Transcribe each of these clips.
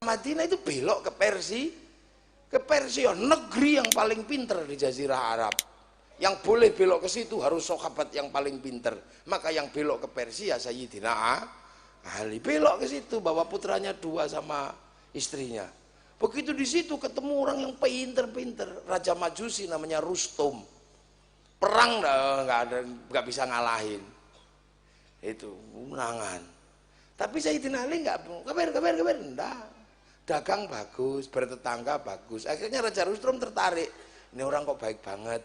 Madinah itu belok ke Persia, negeri yang paling pinter di Jazirah Arab. Yang boleh belok ke situ harus sahabat yang paling pinter. Maka yang belok ke Persia Sayyidina Ali belok ke situ, bawa putranya 2 sama istrinya. Begitu di situ ketemu orang yang pinter-pinter, Raja Majusi namanya Rustum. Perang nggak bisa ngalahin. Itu unangan. Tapi Sayyidina Ali nggak, kabar, enggak. Dagang bagus, bertetangga bagus. Akhirnya Raja Rustum tertarik. Ini orang kok baik banget.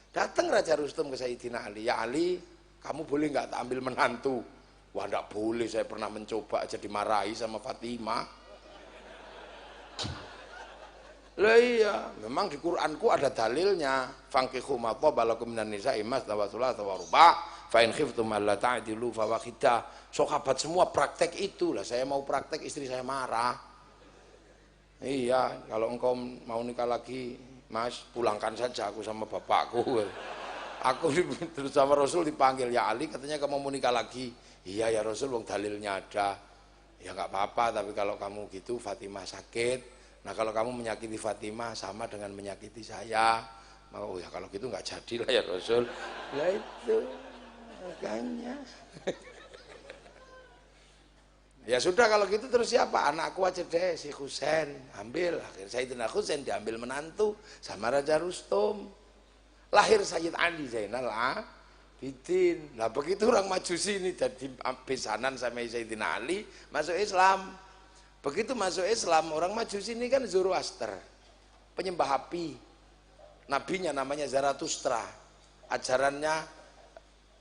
Datang Raja Rustum ke Sayyidina Ali. Ya Ali, kamu boleh nggak tak ambil menantu? Wah, enggak boleh. Saya pernah mencoba aja dimarahi sama Fatimah. Lah iya, memang di Quranku ada dalilnya. Fankihu ma tabalakum minan nisa'i masna wa thulatha wa ruba'. Fa in khiftum alla ta'dilu fa wahidah. Sahabat semua praktek itu. Lah saya mau praktek, istri saya marah. Iya, kalau engkau mau nikah lagi, Mas, pulangkan saja aku sama bapakku. Aku terus sama Rasul dipanggil, ya Ali, katanya kamu mau nikah lagi. Iya ya Rasul, wong dalilnya ada. Ya nggak apa-apa, tapi kalau kamu gitu Fatimah sakit. Nah kalau kamu menyakiti Fatimah sama dengan menyakiti saya. Oh ya kalau gitu nggak jadi lah ya Rasul. Lah itu makanya. Ya sudah kalau gitu terus siapa? Anakku aja deh, si Husain. Ambil, akhirnya Sayyidina Husain diambil menantu sama Raja Rustum. Lahir Sayyid Ali Zainal Abidin. Nah begitu orang Majusi ini jadi besanan sama Sayyidina Ali, masuk Islam. Begitu masuk Islam, orang Majusi ini kan Zoroaster, penyembah api. Nabinya namanya Zarathustra. Ajarannya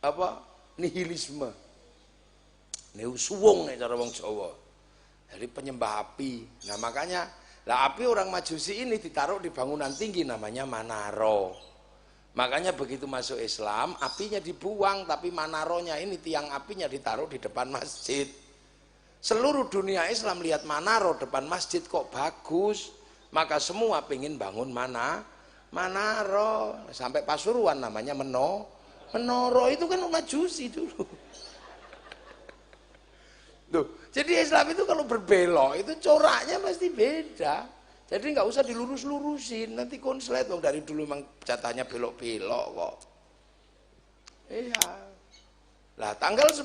apa? Nihilisme. Neu suwung nih cara wong Jawa. Jadi penyembah api. Nah makanya lah api orang Majusi ini ditaruh di bangunan tinggi namanya Manaro. Makanya begitu masuk Islam apinya dibuang, tapi Manaronya ini tiang apinya ditaruh di depan masjid. Seluruh dunia Islam lihat Manaro depan masjid kok bagus, maka semua pengen bangun Manaro. Sampai Pasuruan namanya Menoro itu kan Majusi dulu. Tuh, jadi Islam itu kalau berbelok itu coraknya pasti beda. Jadi nggak usah dilurus-lurusin, nanti konslet dong, dari dulu memang jatahnya belok-belok kok. Iya. Lah tanggal 10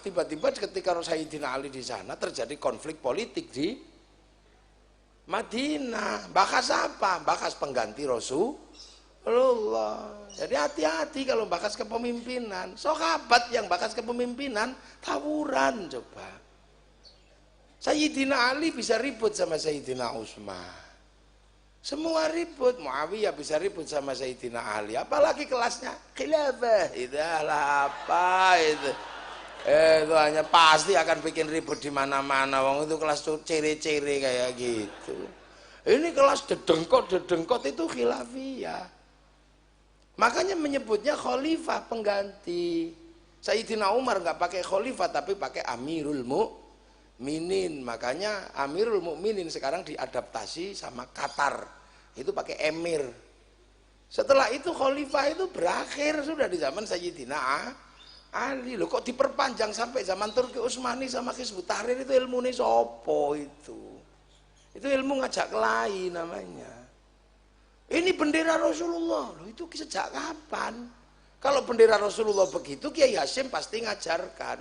tiba-tiba ketika Sayyidina Ali di sana terjadi konflik politik di Madinah. Bahas apa? Bahas pengganti Rasulullah. Jadi hati-hati kalau bahas kepemimpinan. Sahabat yang bahas kepemimpinan tawuran coba. Sayyidina Ali bisa ribut sama Sayyidina Utsman. Semua ribut, Muawiyah bisa ribut sama Sayyidina Ali. Apalagi kelasnya khilafah. Itulah apa itu. Itu hanya pasti akan bikin ribut di mana-mana. Wong itu kelas cere-cere kayak gitu. Ini kelas dedengkot itu khilafiyah. Makanya menyebutnya khalifah pengganti. Sayyidina Umar nggak pakai khalifah tapi pakai Amirul Mukminin. Makanya Amirul Mukminin sekarang diadaptasi sama Qatar. Itu pakai emir. Setelah itu khalifah itu berakhir sudah di zaman Sayyidina Ali. Loh kok diperpanjang sampai zaman Turki Utsmani sama Hizbut Tahrir, itu ilmunya sopo itu. Itu ilmu ngajak kelahi namanya. Ini bendera Rasulullah. Loh itu sejak kapan? Kalau bendera Rasulullah begitu, Kiai Hasyim pasti ngajarkan.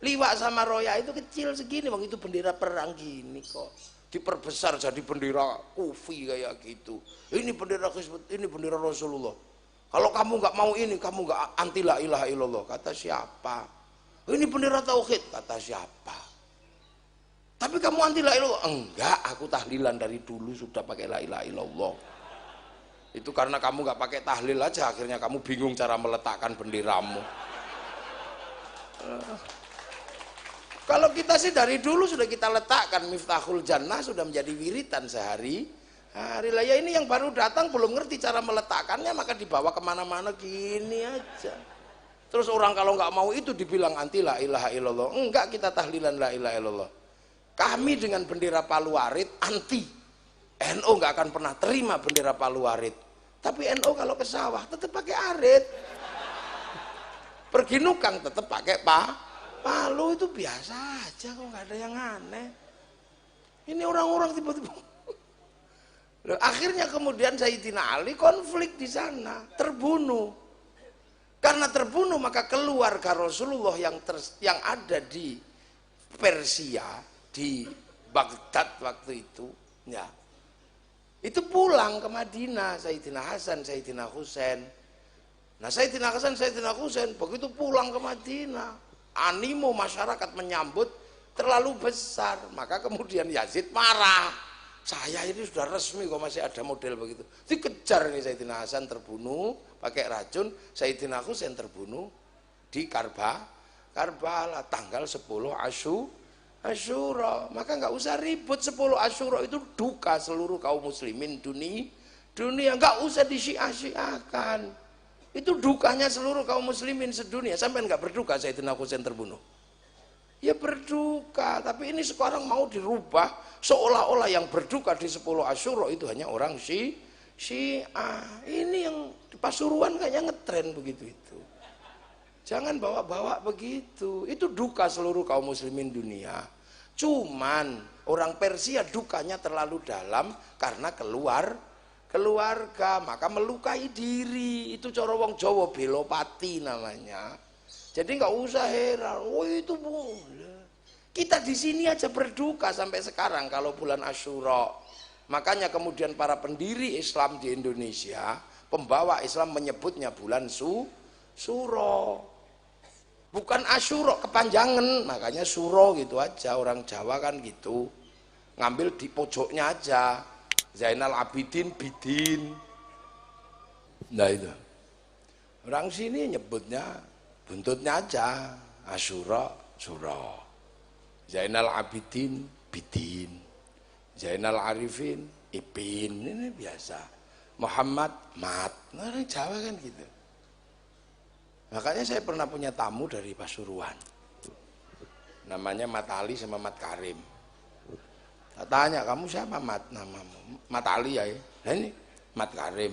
Liwak sama roya itu kecil segini, bang, itu bendera perang gini kok. Diperbesar jadi bendera kufi kayak gitu. Ini bendera Hizbut, ini bendera Rasulullah. Kalau kamu nggak mau ini, kamu nggak anti la ilaha illallah. Kata siapa? Ini bendera tauhid. Kata siapa? Tapi kamu anti la ilaha illallah? Enggak, aku tahlilan dari dulu sudah pakai la ilaha illallah. Itu karena kamu nggak pakai tahlil aja, akhirnya kamu bingung cara meletakkan benderamu. Kalau kita sih dari dulu sudah kita letakkan, Miftahul Jannah sudah menjadi wiritan sehari-hari lah. Ya ini yang baru datang belum ngerti cara meletakkannya, maka dibawa kemana-mana gini aja. Terus orang kalau nggak mau itu dibilang anti la ilaha illallah. Enggak, kita tahlilan la ilaha illallah. Kami dengan bendera Palu Arit anti. NU nggak akan pernah terima bendera Palu Arit. Tapi NU kalau ke sawah tetap pakai arit. pergi nukang tetap pakai palu, itu biasa aja kok, nggak ada yang aneh. Ini orang-orang tiba-tiba akhirnya kemudian Sayyidina Ali konflik di sana, terbunuh. Karena terbunuh maka keluarga Rasulullah yang ada di Persia, di Baghdad waktu itu, ya, itu pulang ke Madinah, Sayyidina Hasan, Sayyidina Husain. Nah Sayyidina Hasan, Sayyidina Husain begitu pulang ke Madinah, animo masyarakat menyambut terlalu besar, maka kemudian Yazid marah. Saya ini sudah resmi kok masih ada model begitu. Dikejar ini, Sayyidina Hasan terbunuh pakai racun, Sayyidina Husain terbunuh di Karbala tanggal 10 Asyura. Maka nggak usah ribut, 10 Asyura itu duka seluruh kaum muslimin dunia, nggak usah disia-siakan. Itu dukanya seluruh kaum muslimin sedunia. Sampai nggak berduka Sayyidina Husain terbunuh? Ya berduka, tapi ini sekarang mau dirubah seolah-olah yang berduka di 10 Asyura itu hanya orang Syiah. Ini yang di Pasuruan kayaknya ngetren begitu itu. Jangan bawa-bawa begitu. Itu duka seluruh kaum muslimin dunia. Cuman orang Persia dukanya terlalu dalam karena keluarga, maka melukai diri. Itu cara wong Jawa belopati namanya. Jadi nggak usah heran, itu kita di sini aja berduka sampai sekarang kalau bulan Asyura. Makanya kemudian para pendiri Islam di Indonesia, pembawa Islam menyebutnya bulan Suro. Bukan Asyura kepanjangan, makanya Suro gitu aja. Orang Jawa kan gitu, ngambil di pojoknya aja. Zainal Abidin Bidin. Nah itu. Orang sini nyebutnya buntutnya aja Asyura Suro. Zainal Abidin Bidin, Zainal Arifin Ipin, ini biasa. Muhammad Mat, nah, orang Jawa kan gitu. Makanya saya pernah punya tamu dari Pasuruan, namanya Mat Ali sama Mat Karim. Saya tanya, kamu siapa Mat? Namamu Mat Ali ya? Nah ini Mat Karim.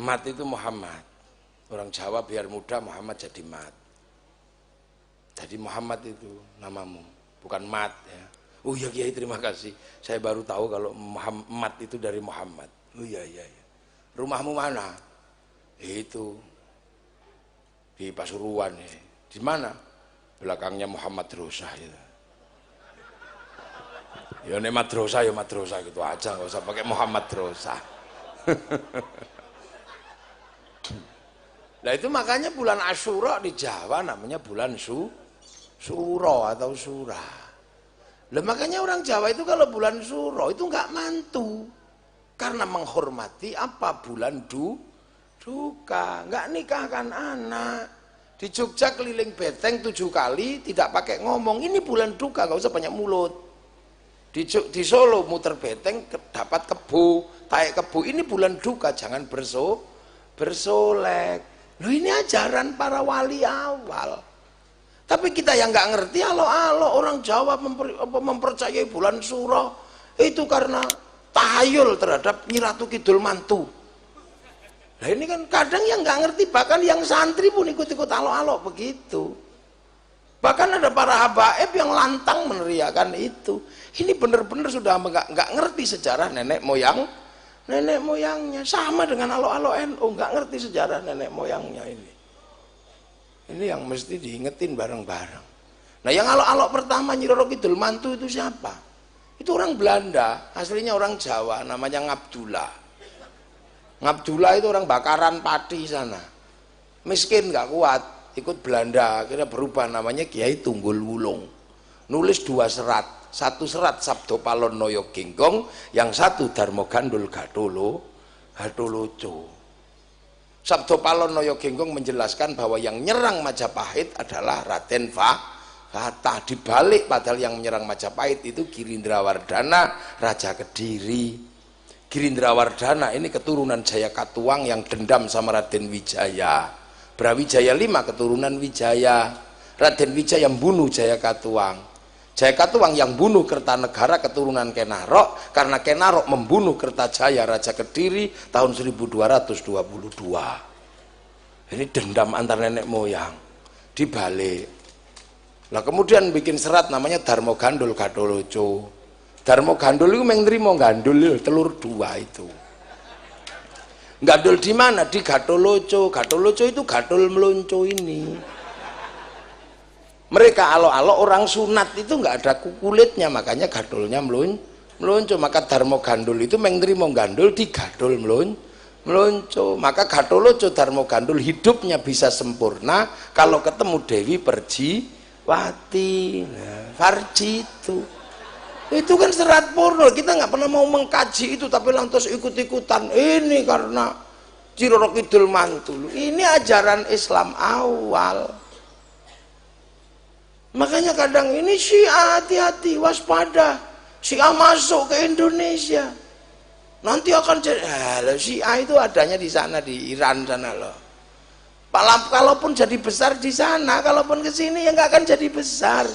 Mat itu Muhammad. Orang Jawa biar mudah Muhammad jadi Mat. Jadi Muhammad itu namamu, bukan Mat ya. Oh iya Kiai, terima kasih. Saya baru tahu kalau Mat itu dari Muhammad. Oh iya. Rumahmu mana? Itu di Pasuruan ya. Di mana? Belakangnya Muhammad Rosa gitu. Ya ini madrasah ya madrasah gitu aja, nggak usah pakai Muhammad Rosa. Nah itu makanya bulan Asyura di Jawa namanya bulan Suro atau Surah. Lah makanya orang Jawa itu kalau bulan Suro itu nggak mantu, karena menghormati apa bulan duka, nggak nikahkan anak. Di Jogja keliling beteng 7 kali tidak pakai ngomong, ini bulan duka, nggak usah banyak mulut. Di Solo muter beteng dapat kebo, taek kebo, ini bulan duka, jangan bersolek. Loh ini ajaran para wali awal. Tapi kita yang nggak ngerti, alo-alo orang Jawa mempercayai bulan Suro itu karena tahayul terhadap Nyi Ratu Kidul Mantu. Nah ini kan kadang yang nggak ngerti, bahkan yang santri pun ikut-ikut alo-alo begitu. Bahkan ada para habaib yang lantang meneriakan itu. Ini benar-benar sudah nggak ngerti sejarah nenek moyangnya, sama dengan alo-alo NU, nggak ngerti sejarah nenek moyangnya ini. Ini yang mesti diingetin bareng-bareng. Nah yang alo-alo pertama Nyi Roro Kidul Mantu itu siapa? Itu orang Belanda, aslinya orang Jawa, namanya Ngabdullah. Ngabdullah itu orang bakaran padi sana, miskin nggak kuat, ikut Belanda, akhirnya berubah namanya Kiai Tunggul Wulung. Nulis 2 serat, 1 serat Sabdo Palon Noyo Genggong, yang 1 Darmo Gandul Gatoloco. Sabdo Palon Noyo Genggong menjelaskan bahwa yang nyerang Majapahit adalah Raden Fatah. Dibalik, padahal yang menyerang Majapahit itu Girindrawardana, Raja Kediri. Girindrawardana ini keturunan Jayakatuang yang dendam sama Raden Wijaya. Brawijaya 5 keturunan Wijaya. Raden Wijaya membunuh Jayakatuang. Jayakatuang yang bunuh Kertanegara keturunan Kenarok, karena Kenarok membunuh Kertajaya Raja Kediri tahun 1222. Ini dendam antar nenek moyang. dibalik. Lah kemudian bikin serat namanya Darmo Gandul Gatholoco. Darmo Gandul itu meng nrimo gandul telur 2 itu. Gandul di mana? Di Gatholoco. Gatholoco itu gadul melonco ini. Mereka alo-alo orang sunat itu nggak ada kulitnya, makanya gadulnya melonco. Maka Darmo Gandul itu meng nrimo gandul di gadul melonco. Maka Gatholoco Darmo Gandul hidupnya bisa sempurna kalau ketemu Dewi Perjiwati. Nah, Farji itu kan serat porno. Kita nggak pernah mau mengkaji itu, tapi lantas ikut-ikutan ini karena Ciroro Kidul mantul. Ini ajaran Islam awal. Makanya kadang ini Syiah, hati-hati, waspada. Syiah masuk ke Indonesia, nanti akan jadi Syiah itu adanya di sana, di Iran sana loh. Kalaupun jadi besar di sana, kalaupun ke sini ya nggak akan jadi besar.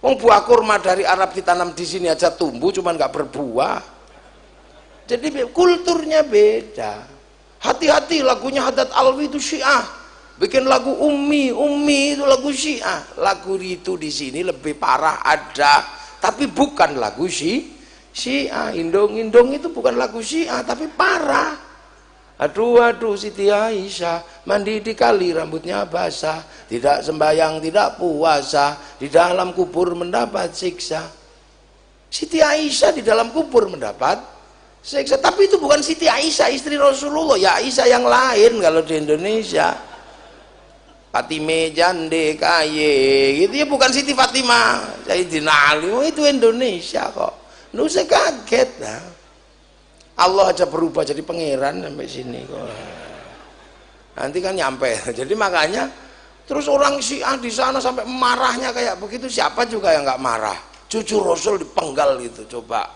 Wong buah kurma dari Arab ditanam di sini aja tumbuh, cuman nggak berbuah. Jadi kulturnya beda. Hati-hati, lagunya Haddad Alwi itu Syiah. Bikin lagu Ummi itu lagu Syiah. Lagu itu di sini lebih parah ada, tapi bukan lagu Syiah. Indong itu bukan lagu Syiah, tapi parah. Aduh Siti Aisyah mandi di kali rambutnya basah, tidak sembahyang tidak puasa, di dalam kubur mendapat siksa. Siti Aisyah di dalam kubur mendapat siksa, tapi itu bukan Siti Aisyah istri Rasulullah, ya Aisyah yang lain kalau di Indonesia. Fatime Jande Kaye gitu ya, bukan Siti Fatimah Sayyidina Ali. Itu Indonesia kok. Nggak usah kaget. Nah, Allah aja berubah jadi pangeran sampai sini kok. Nanti kan nyampe. Jadi makanya terus orang Syiah di sana sampai marahnya kayak begitu, siapa juga yang nggak marah? Cucu Rasul dipenggal gitu, coba.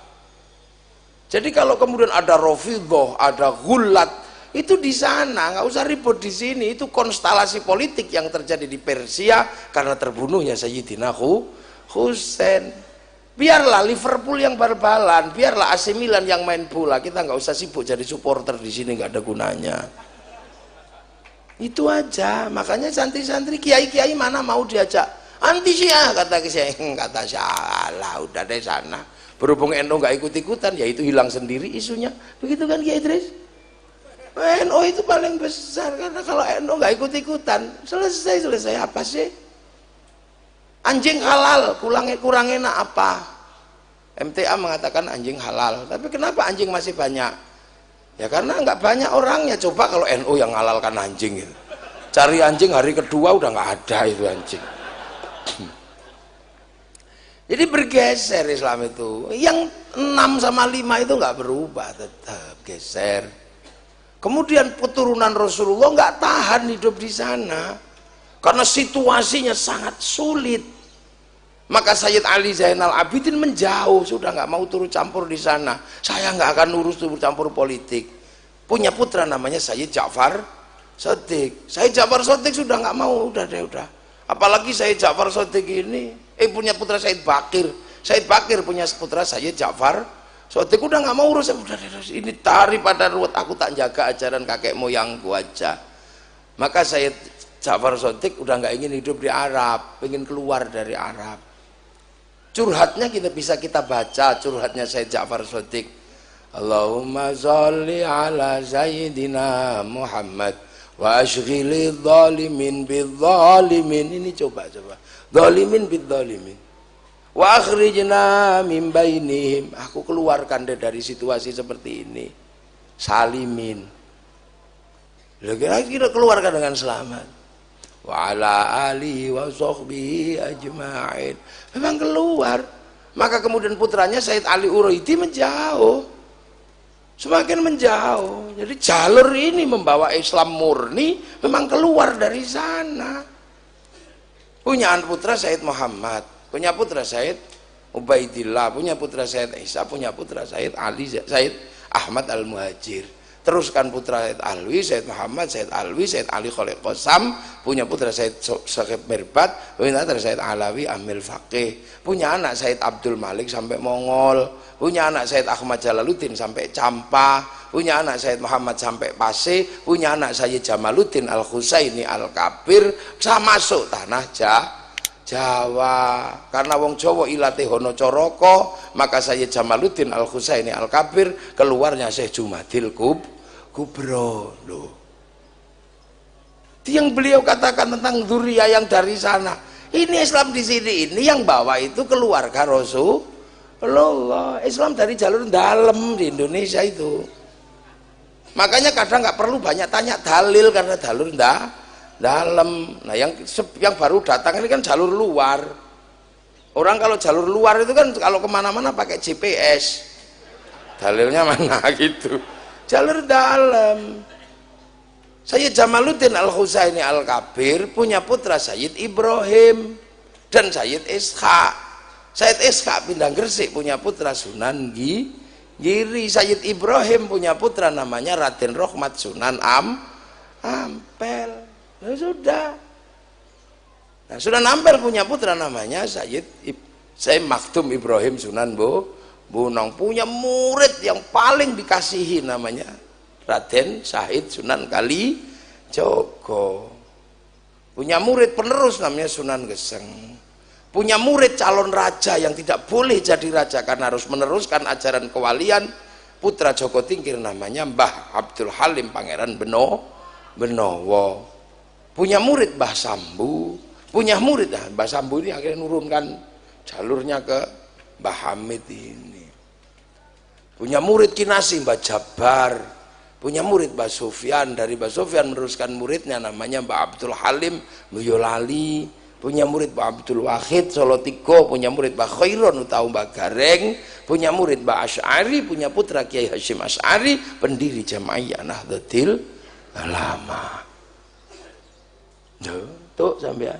Jadi kalau kemudian ada Rafidhah, ada Ghulat, itu di sana, nggak usah ribut di sini. Itu konstelasi politik yang terjadi di Persia karena terbunuhnya Sayyidina Husain. Biarlah Liverpool yang bal-balan, biarlah AC Milan yang main bola, kita nggak usah sibuk jadi supporter di sini, nggak ada gunanya. Itu aja. Makanya santri-santri, kiai-kiai mana mau diajak anti Syiah, kata kiai, kata salah, udah deh sana. Berhubung NU nggak ikut-ikutan, ya itu hilang sendiri isunya. Begitu kan Kiai Idris? NU itu paling besar, karena kalau NU nggak ikut-ikutan, selesai apa sih? Anjing halal, kurang enak apa? MTA mengatakan anjing halal, tapi kenapa anjing masih banyak? Ya karena nggak banyak orangnya. Coba kalau NU yang halalkan anjing gitu. Cari anjing hari kedua udah nggak ada itu anjing. Jadi bergeser Islam itu. Yang 6 sama 5 itu nggak berubah, tetap geser. Kemudian keturunan Rasulullah nggak tahan hidup di sana karena situasinya sangat sulit. Maka Sayyid Ali Zainal Abidin menjauh, sudah nggak mau turut campur di sana. Saya nggak akan urus turut campur politik. Punya putra namanya Sayyid Ja'far Shadiq. Sayyid Ja'far Shadiq sudah nggak mau, udah. Apalagi Sayyid Ja'far Shadiq ini, punya putra Sayyid Bakir. Sayyid Bakir punya putra Sayyid Ja'far Shadiq, udah nggak mau urus, udah ini tarik pada ruwet, aku tak jaga ajaran kakek moyangku aja. Maka Sayyid Ja'far Shadiq udah nggak ingin hidup di Arab, ingin keluar dari Arab. Curhatnya bisa kita baca, curhatnya Sayyid Ja'far Shadiq. Allahumma sholli ala Sayyidina Muhammad wa ashghili dhalimin bidzalimin. Ini coba dhalimin bidzalimin wa akhrijna min bainihim. Aku keluarkan dari situasi seperti ini salimin. Kira-kira keluarkan dengan selamat. Wa ala alihi wa sahbihi ajma'in. Memang keluar. Maka kemudian putranya Sayyid Ali Uraidi menjauh, semakin menjauh. Jadi jalur ini membawa Islam murni memang keluar dari sana. Punya putra Sayyid Muhammad, punya putra Sayyid Ubaidillah, punya putra Sayyid Isa, punya putra Sayyid Ali, Sayyid Ahmad Al-Muhajir. teruskan putra Said Alwi, Said Muhammad, Said Alwi, Said Ali Khalid Qasam, punya putra Said Syakib Mirbat, punya putra Said Alawi Amil Faqih, punya anak Said Abdul Malik sampai Mongol, punya anak Said Ahmad Jalaluddin sampai Campa, punya anak Said Muhammad sampai Pase, punya anak Sayyid Jamaluddin Al-Husaini Al-Kabir, sama masuk tanah Jawa. Karena wong Jawa ilate hono coroko, maka Sayyid Jamaluddin Al-Husaini Al-Kabir keluarnya Syekh Jumadil Kubro. Loh. Itu yang beliau katakan tentang dzurriyyah yang dari sana. Ini Islam di sini, ini yang bawa itu keluarga Rasulullah. Islam dari jalur dalam di Indonesia itu. Makanya kadang nggak perlu banyak tanya dalil karena jalur dalam. Nah yang baru datang ini kan jalur luar. Orang kalau jalur luar itu kan kalau kemana-mana pakai GPS, dalilnya mana gitu. Jalur dalam. Sayyid Jamaluddin Al-Husaini Al-Kabir punya putra Sayyid Ibrahim dan Sayyid Ishaq. Sayyid Ishaq pindah Gresik punya putra Sunan Giri. Sayyid Ibrahim punya putra namanya Raden Rohmat Sunan Ampel. Nah, sudah. Nah, Sunan Ampel punya putra namanya Sayyid Maktum Ibrahim Sunan Bonang, punya murid yang paling dikasihi namanya Raden Syahid Sunan Kalijogo. Punya murid penerus namanya Sunan Geseng. Punya murid calon raja yang tidak boleh jadi raja karena harus meneruskan ajaran kewalian, putra Joko Tingkir namanya Mbah Abdul Halim Pangeran Benowo. Punya murid Mbah Sambu, punya murid Mbah Sambu ini akhirnya nurunkan jalurnya ke Mbah Hamid ini. Punya murid Kinasi Mbah Jabar, punya murid Mbah Sufyan, dari Mbah Sufyan meneruskan muridnya namanya Mbah Abdul Halim Boyolali, punya murid Mbah Abdul Wahid Solotigo, punya murid Mbah Khairon utawa Mbah Gareng, punya murid Mbah Asy'ari, punya putra Kiai Hasyim Asy'ari, pendiri Jamaiyah Nahdlatul Ulama. Tuh sampean